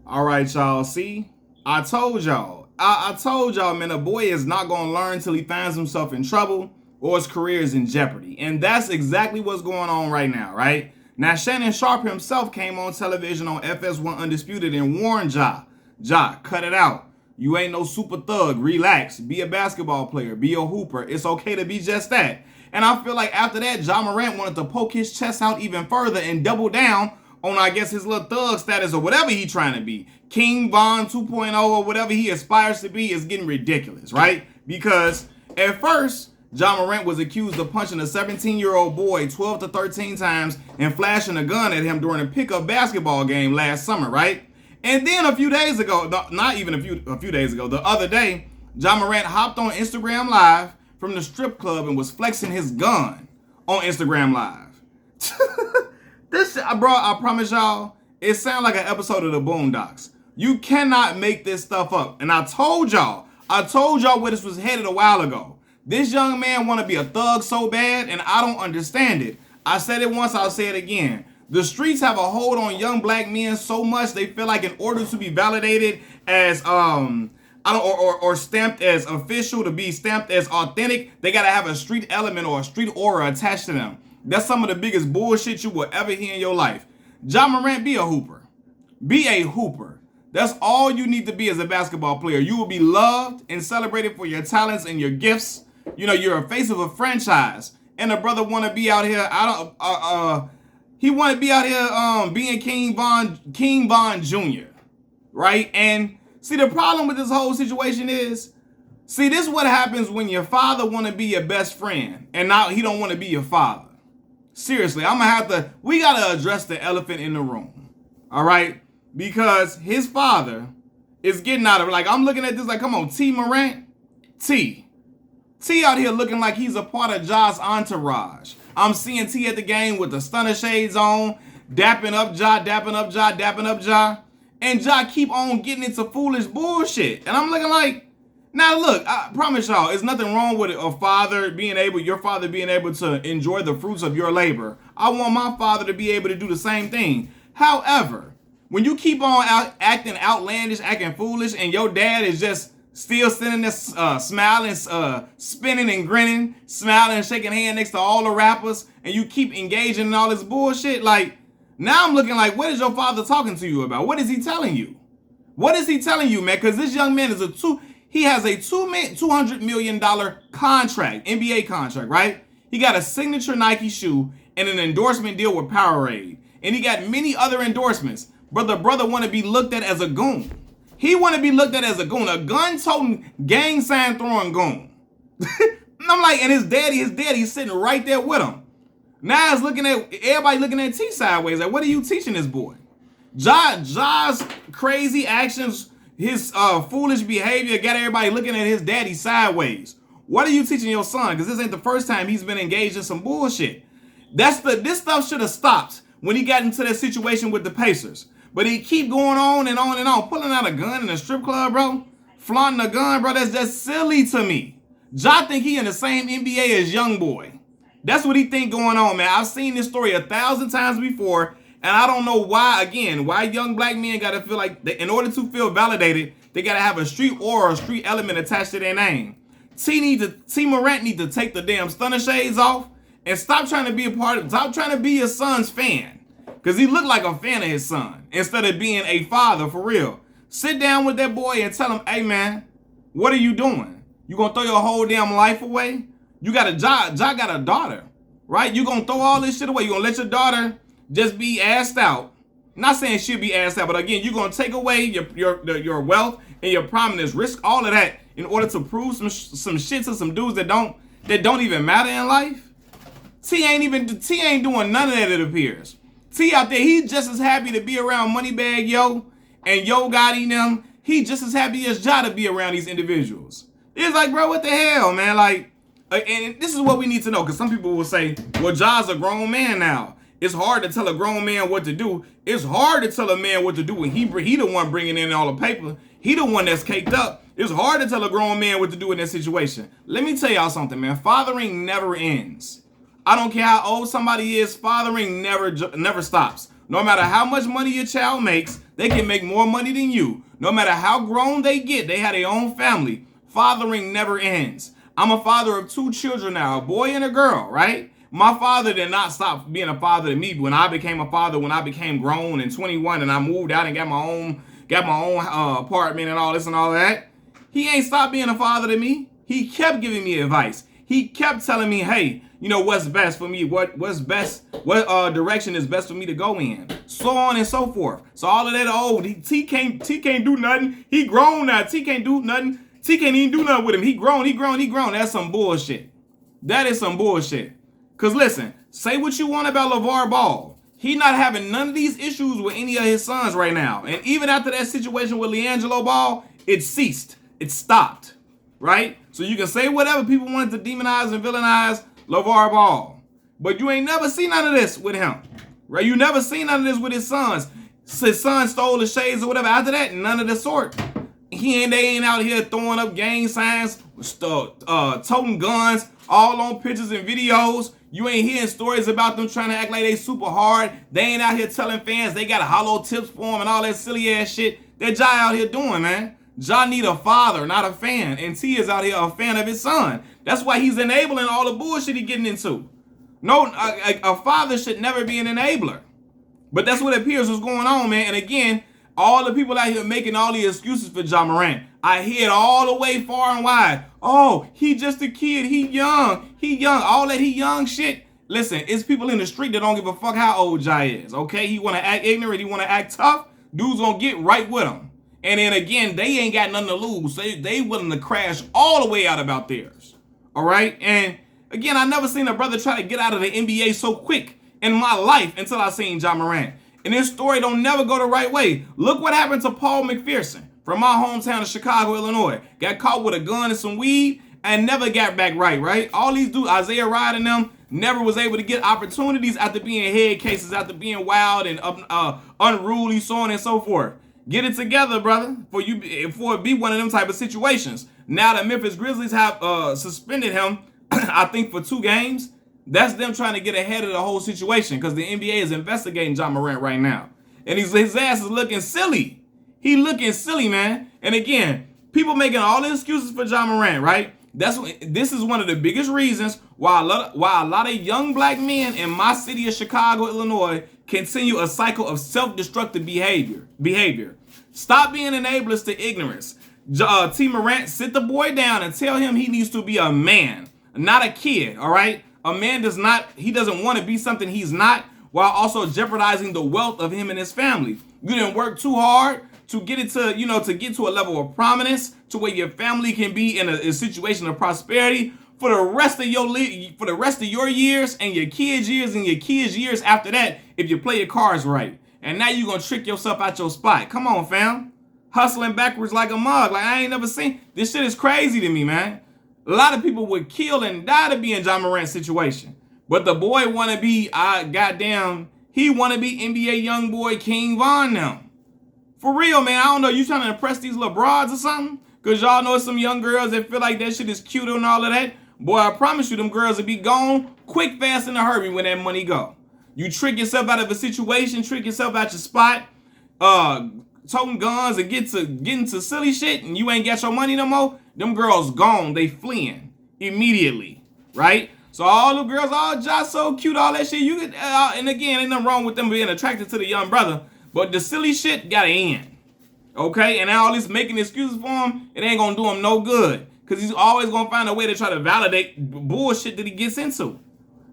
All right, y'all. See, I told y'all. I told y'all, man, a boy is not going to learn until he finds himself in trouble or his career is in jeopardy. And that's exactly what's going on right now, right? Now, Shannon Sharp himself came on television on FS1 Undisputed and warned Ja, cut it out. You ain't no super thug. Relax. Be a basketball player. Be a hooper. It's okay to be just that. And I feel like after that, Ja Morant wanted to poke his chest out even further and double down on, I guess, his little thug status or whatever he trying to be. King Von 2.0 or whatever he aspires to be is getting ridiculous, right? Because at first, Ja Morant was accused of punching a 17-year-old boy 12 to 13 times and flashing a gun at him during a pickup basketball game last summer, right? And then a few days ago, not even a few days ago, the other day, Ja Morant hopped on Instagram Live from the strip club and was flexing his gun on Instagram Live. This, bro, I promise y'all, it sounds like an episode of the Boondocks. You cannot make this stuff up. And I told y'all where this was headed a while ago. This young man want to be a thug so bad, and I don't understand it. I said it once, I'll say it again. The streets have a hold on young black men so much they feel like in order to be validated as or stamped as official, to be stamped as authentic, they gotta have a street element or a street aura attached to them. That's some of the biggest bullshit you will ever hear in your life. Ja Morant, be a hooper. Be a hooper. That's all you need to be as a basketball player. You will be loved and celebrated for your talents and your gifts. You know, you're a face of a franchise. And a brother want to be out here, he want to be out here being King Von Jr., right? And see, the problem with this whole situation is, see, this is what happens when your father want to be your best friend and now he don't want to be your father. Seriously, we got to address the elephant in the room, all right? Because his father is getting out of it. Like, I'm looking at this like, come on, T Morant, T out here looking like he's a part of Ja's entourage. I'm seeing T at the game with the stunner shades on, dapping up Ja. And Ja keep on getting into foolish bullshit. And I'm looking like, now look, I promise y'all, there's nothing wrong with your father being able to enjoy the fruits of your labor. I want my father to be able to do the same thing. However, when you keep on acting outlandish, acting foolish, and your dad is just still sitting there smiling, spinning and grinning, smiling and shaking hands next to all the rappers, and you keep engaging in all this bullshit, like, now I'm looking like, what is your father talking to you about? What is he telling you? What is he telling you, man? Because this young man he has a $200 million contract, NBA contract, right? He got a signature Nike shoe and an endorsement deal with Powerade. And he got many other endorsements. But the brother want to be looked at as a goon. He want to be looked at as a goon, a gun-toting, gang sign throwing goon. I'm like, and his daddy's sitting right there with him. Now it's everybody looking at T sideways. Like, what are you teaching this boy? Ja's crazy actions, his foolish behavior got everybody looking at his daddy sideways. What are you teaching your son? Because this ain't the first time he's been engaged in some bullshit. This stuff should have stopped when he got into that situation with the Pacers. But he keep going on and on and on, pulling out a gun in a strip club, bro. Flaunting a gun, bro. That's just silly to me. Ja think he in the same NBA as Young Boy. That's what he think going on, man. I've seen this story 1,000 times before, and I don't know why young black men got to feel like, in order to feel validated, they got to have a street aura, a street element attached to their name. T Morant need to take the damn stunner shades off and stop trying to be your son's fan. Because he looked like a fan of his son instead of being a father for real. Sit down with that boy and tell him, hey man, what are you doing? You gonna throw your whole damn life away? You got Ja got a daughter, right? You gonna throw all this shit away? You gonna let your daughter just be assed out? Not saying she'll be assed out, but again, you're gonna take away your wealth and your prominence, risk all of that in order to prove some shit to some dudes that don't even matter in life. T ain't doing none of that, it appears. T out there, he just as happy to be around Moneybagg Yo and Yo Gotti them. He just as happy as Ja to be around these individuals. It's like, bro, what the hell, man? Like, and this is what we need to know, because some people will say, well, Ja's a grown man now. It's hard to tell a grown man what to do. It's hard to tell a man what to do when he the one bringing in all the paper. He the one that's caked up. It's hard to tell a grown man what to do in that situation. Let me tell y'all something, man. Fathering never ends. I don't care how old somebody is, fathering never stops. No matter how much money your child makes, They can make more money than you. No matter how grown they get, they have their own family. Fathering never ends. I'm a father of 2 children now, a boy and a girl, right? My father did not stop being a father to me when I became a father, when I became grown and 21 and I moved out and got my own apartment and all this and all that. He ain't stopped being a father to me. He kept giving me advice. He kept telling me, hey, you know, what's best for me, what's best, what direction is best for me to go in, so on and so forth. So all of that, T can't do nothing. He grown now. T can't do nothing. T can't even do nothing with him. He grown. That's some bullshit. That is some bullshit. Because listen, say what you want about LeVar Ball. He not having none of these issues with any of his sons right now. And even after that situation with LiAngelo Ball, it ceased. It stopped. Right? So you can say whatever people wanted to demonize and villainize LeVar Ball. But you ain't never seen none of this with him. Right? You never seen none of this with his sons. His son stole the shades or whatever. After that, none of the sort. They ain't out here throwing up gang signs, toting guns, all on pictures and videos. You ain't hearing stories about them trying to act like they super hard. They ain't out here telling fans they got hollow tips for them and all that silly ass shit that Ja out here doing, man. Ja need a father, not a fan. And T is out here a fan of his son. That's why he's enabling all the bullshit he getting into. No, a father should never be an enabler. But that's what it appears was going on, man. And again, all the people out here making all the excuses for Ja Morant. I hear it all the way far and wide. Oh, he just a kid. He young. All that he young shit. Listen, it's people in the street that don't give a fuck how old Ja is, okay? He want to act ignorant. He want to act tough. Dudes gonna get right with him. And then again, they ain't got nothing to lose. They willing to crash all the way out about theirs. All right? And again, I never seen a brother try to get out of the NBA so quick in my life until I seen Ja Morant. And this story don't never go the right way. Look what happened to Paul McPherson from my hometown of Chicago, Illinois. Got caught with a gun and some weed and never got back right? All these dudes, Isaiah Rod and them, never was able to get opportunities after being head cases, after being wild and unruly, so on and so forth. Get it together, brother, for it be one of them type of situations. Now the Memphis Grizzlies have suspended him, I think, for 2 games. That's them trying to get ahead of the whole situation because the NBA is investigating Ja Morant right now. And his ass is looking silly. He looking silly, man. And again, people making all the excuses for Ja Morant, right? This is one of the biggest reasons why a lot of young black men in my city of Chicago, Illinois, continue a cycle of self-destructive behavior. Stop being enablers to ignorance. T. Morant, sit the boy down and tell him he needs to be a man, not a kid, all right? A man doesn't want to be something he's not while also jeopardizing the wealth of him and his family. You didn't work too hard to get it to, to get to a level of prominence to where your family can be in a situation of prosperity for the rest of your years and your kids' years and your kids' years after that if you play your cards right. And now you're going to trick yourself out your spot. Come on, fam. Hustling backwards like a mug. Like I ain't never seen. This shit is crazy to me, man. A lot of people would kill and die to be in Ja Morant's situation. But the boy want to be, he want to be NBA young boy King Von now. For real, man. I don't know. You trying to impress these little broads or something? Because y'all know some young girls that feel like that shit is cute and all of that. Boy, I promise you them girls will be gone quick, fast, in a hurry when that money go. You trick yourself out of a situation, trick yourself out your spot, toting guns and get into silly shit and you ain't got your money no more. Them girls gone. They fleeing immediately, right? So all the girls, Ja so cute, all that shit. You could, and again, ain't nothing wrong with them being attracted to the young brother, but the silly shit gotta end, okay? And all this making excuses for him, it ain't gonna do him no good, cause he's always gonna find a way to try to validate bullshit that he gets into,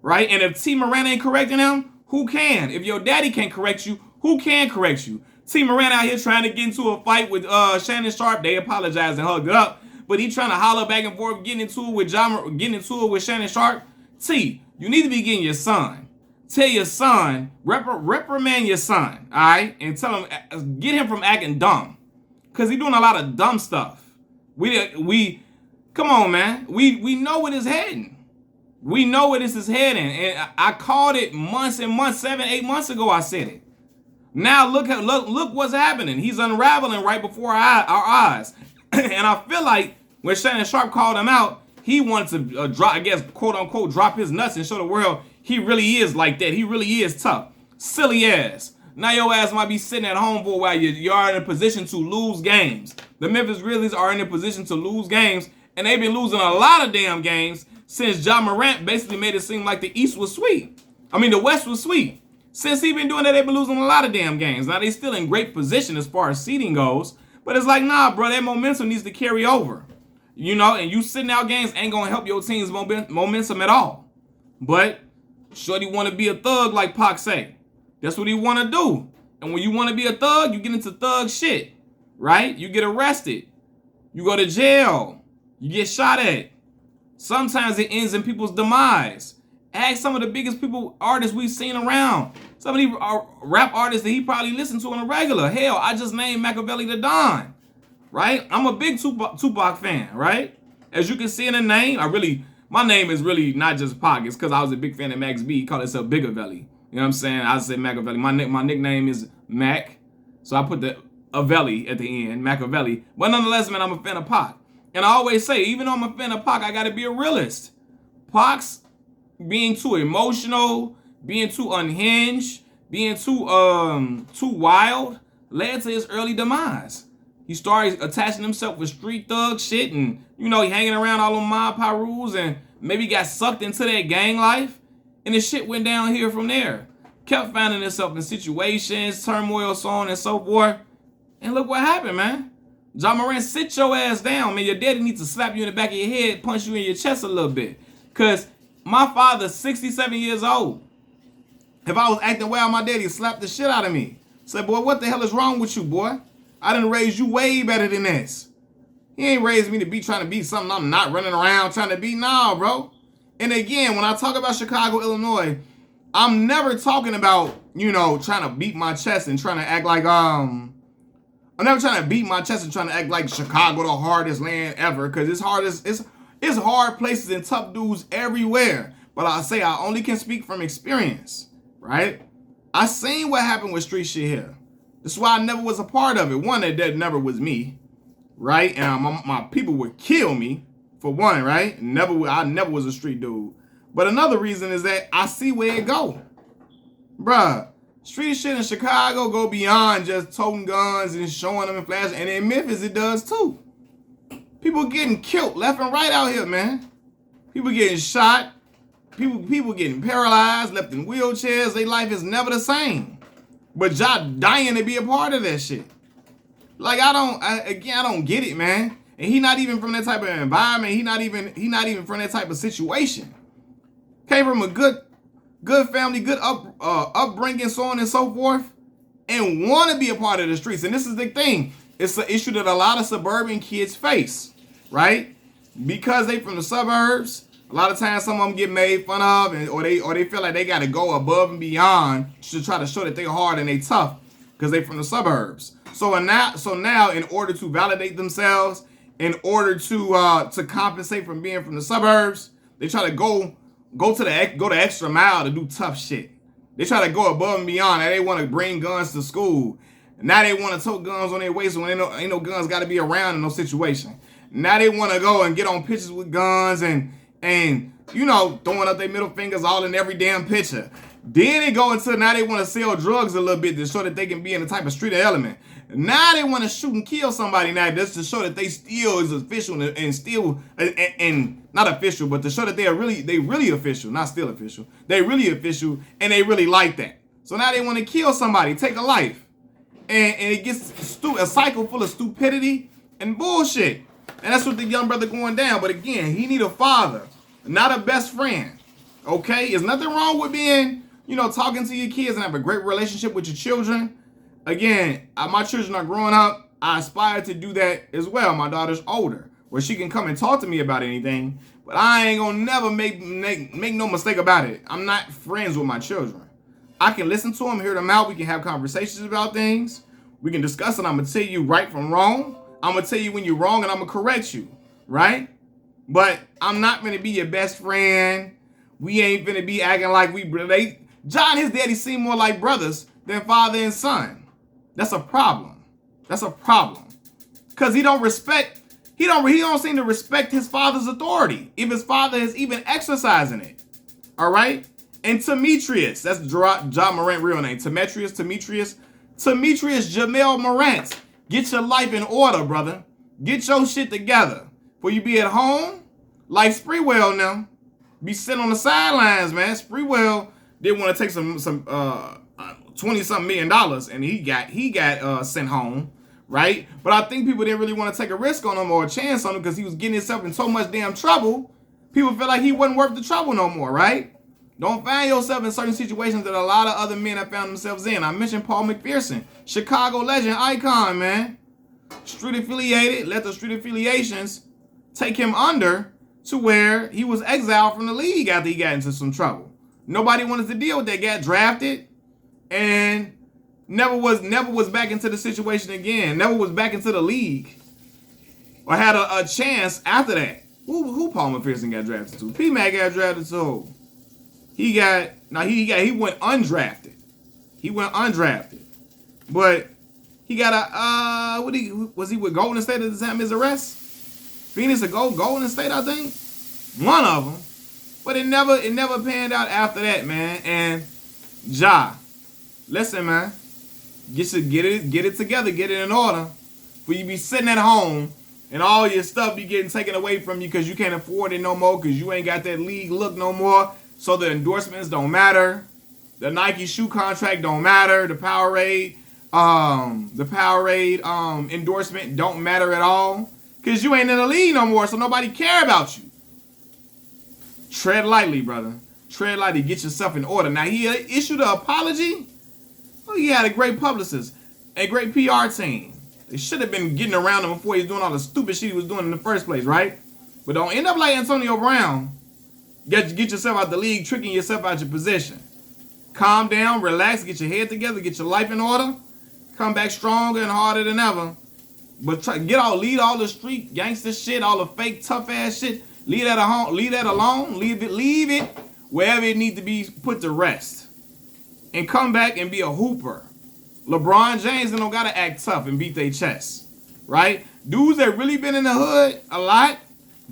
right? And if T. Morant ain't correcting him, who can? If your daddy can't correct you, who can correct you? T. Morant out here trying to get into a fight with Shannon Sharp. They apologized and hugged it up. But he trying to holler back and forth, getting into it with Shannon Sharp. T, you need to be getting your son. Tell your son, reprimand your son, all right? And tell him, get him from acting dumb. Because he's doing a lot of dumb stuff. Come on, man. We know where it's heading. We know where this is heading. And I called it months and months, 7, 8 months ago I said it. Now look what's happening. He's unraveling right before our eyes. And I feel like when Shannon Sharp called him out, he wanted to drop, I guess, quote unquote, drop his nuts and show the world he really is like that. He really is tough. Silly ass. Now your ass might be sitting at home for a while. You are in a position to lose games. The Memphis Grizzlies are in a position to lose games, and they've been losing a lot of damn games since Ja Morant basically made it seem like the East was sweet. The West was sweet. Since he been doing that, they've been losing a lot of damn games. Now they still in great position as far as seeding goes, but it's like, nah, bro, that momentum needs to carry over. And you sitting out games ain't gonna help your team's momentum at all. But shorty want to be a thug, like Pac say. That's what he want to do. And when you want to be a thug, you get into thug shit, right? You get arrested. You go to jail. You get shot at. Sometimes it ends in people's demise. Ask some of the biggest artists we've seen around. Some of these rap artists that he probably listened to on a regular. Hell, I just named Machiavelli the Don, right? I'm a big Tupac fan, right? As you can see in the name, my name is really not just Pac. It's because I was a big fan of Max B. He called himself Bigavelli. You know what I'm saying? I say Machiavelli. My nickname is Mac, so I put the Avelli at the end, Machiavelli. But nonetheless, man, I'm a fan of Pac. And I always say, even though I'm a fan of Pac, I gotta be a realist. Pac's being too emotional, being too unhinged, being too wild, led to his early demise. He started attaching himself with street thug shit, and he hanging around all them mob rules, and maybe got sucked into that gang life. And the shit went down here from there. Kept finding himself in situations, turmoil, so on and so forth. And look what happened, man. Ja Morant, sit your ass down, man. Your daddy needs to slap you in the back of your head, punch you in your chest a little bit. Because my father's 67 years old. If I was acting well, my daddy slapped the shit out of me. Said, boy, what the hell is wrong with you, boy? I done raised you way better than this. He ain't raised me to be trying to be something I'm not running around trying to be. Nah, bro. And again, when I talk about Chicago, Illinois, I'm never talking about, trying to beat my chest and trying to act like, I'm never trying to beat my chest and trying to act like Chicago the hardest land ever, because it's hard places and tough dudes everywhere. But I only can speak from experience, right? I seen what happened with street shit here. That's why I never was a part of it. One, that never was me, right? And my people would kill me. For one, right? I never was a street dude. But another reason is that I see where it go. Bruh, street shit in Chicago go beyond just toting guns and showing them and flashing. And in Memphis, it does too. People getting killed left and right out here, man. People getting shot. People getting paralyzed, left in wheelchairs. Their life is never the same. But y'all dying to be a part of that shit. Like, I don't get it, man. And he not even from that type of environment. He not even from that type of situation. Came from a good family, good upbringing, so on and so forth, and want to be a part of the streets. And this is the thing. It's an issue that a lot of suburban kids face, right? Because they from the suburbs, a lot of times some of them get made fun of, or they feel like they got to go above and beyond to try to show that they hard and they tough because they from the suburbs. So now, in order to validate themselves, in order to compensate from being from the suburbs, they try to go the extra mile to do tough shit. They try to go above and beyond. And they want to bring guns to school. Now they want to tote guns on their waist when ain't no guns got to be around in no situation. Now they want to go and get on pictures with guns and throwing up their middle fingers all in every damn picture. Then they go into, now they want to sell drugs a little bit to show that they can be in the type of street element. Now they want to shoot and kill somebody now just to show that they still is official and still and not official, but to show that they really official, not still official. They really official and they really like that. So now they want to kill somebody, take a life. And it gets a cycle full of stupidity and bullshit. And that's what the young brother going down. But again, he need a father, not a best friend. Okay? There's nothing wrong with being, talking to your kids and have a great relationship with your children. Again, my children are growing up. I aspire to do that as well. My daughter's older, where she can come and talk to me about anything. But I ain't gonna never make no mistake about it. I'm not friends with my children. I can listen to them, hear them out. We can have conversations about things. We can discuss it. I'm gonna tell you right from wrong. I'm gonna tell you when you're wrong, and I'm gonna correct you, right? But I'm not gonna be your best friend. We ain't gonna be acting like John and his daddy seem more like brothers than father and son. That's a problem. That's a problem. Because he don't seem to respect his father's authority, if his father is even exercising it. All right? And Demetrius, that's Ja Morant real name. Demetrius Jamel Morant. Get your life in order, brother. Get your shit together. Before you be at home, like Spreewell now. Be sitting on the sidelines, man. Spreewell didn't want to take some $20-something million, and he got sent home, right? But I think people didn't really want to take a risk on him or a chance on him because he was getting himself in so much damn trouble. People felt like he wasn't worth the trouble no more, right? Don't find yourself in certain situations that a lot of other men have found themselves in. I mentioned Paul McPherson, Chicago legend, icon, man. Street affiliated, let the street affiliations take him under to where he was exiled from the league after he got into some trouble. Nobody wanted to deal with that. Got drafted and never was back into the situation again. Never was back into the league or had a chance after that. Who Paul McPherson got drafted to? P-Mac got drafted to. He went undrafted. He went undrafted. But he got was he with Golden State at the time of his arrest? Phoenix or Golden State, I think. One of them. But it never panned out after that, man. And Ja, listen, man. Get it together, get it in order. For you be sitting at home and all your stuff be getting taken away from you because you can't afford it no more, because you ain't got that league look no more. So the endorsements don't matter. The Nike shoe contract don't matter. The Powerade endorsement don't matter at all. Because you ain't in the league no more, so nobody care about you. Tread lightly, brother. Tread lightly. Get yourself in order. Now, he issued an apology. Oh, he had a great publicist, a great PR team. They should have been getting around him before he was doing all the stupid shit he was doing in the first place, right? But don't end up like Antonio Brown. Get yourself out the league, tricking yourself out your position. Calm down, relax, get your head together, get your life in order. Come back stronger and harder than ever. But leave all the street gangster shit, all the fake tough ass shit. Leave that alone. Leave it wherever it needs to be put to rest. And come back and be a hooper. LeBron James don't gotta act tough and beat their chest, right? Dudes that really been in the hood a lot,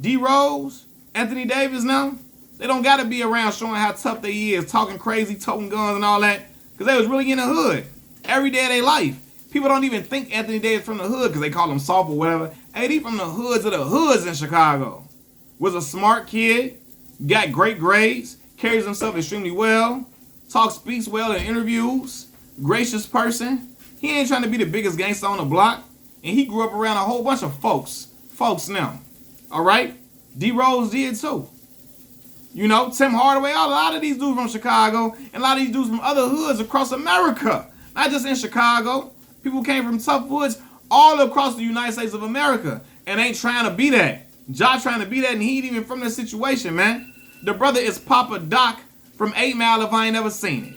D Rose, Anthony Davis now, they don't gotta be around showing how tough they is, talking crazy, toting guns and all that, because they was really in the hood every day of their life. People don't even think Anthony Davis from the hood because they call him soft or whatever. Hey, he from the hoods of the hoods in Chicago. Was a smart kid, got great grades, carries himself extremely well, speaks well in interviews, gracious person. He ain't trying to be the biggest gangster on the block. And he grew up around a whole bunch of folks now. All right? D Rose did too. You know, Tim Hardaway, a lot of these dudes from Chicago, and a lot of these dudes from other hoods across America. Not just in Chicago. People came from tough hoods all across the United States of America and ain't trying to be that. Ja trying to be that, and he ain't even from that situation, man. The brother is Papa Doc from 8 Mile if I ain't never seen it.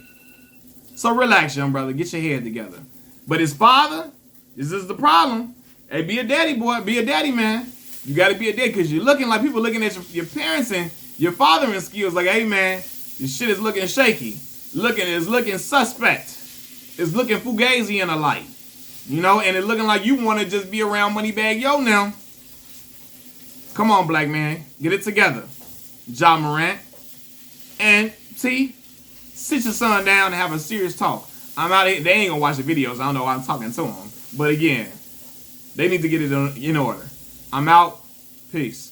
So relax, young brother. Get your head together. But his father, this is the problem. Hey, be a daddy, boy. Be a daddy, man. You got to be a daddy because you're looking like people looking at your parents and your fathering skills like, hey, man, this shit is looking shaky. It's looking suspect. It's looking fugazi in the light. You know, and it's looking like you want to just be around Moneybag Yo now. Come on, black man. Get it together. Ja Morant. And, T, sit your son down and have a serious talk. I'm out here. They ain't going to watch the videos. I don't know why I'm talking to them. But again, they need to get it in order. I'm out. Peace.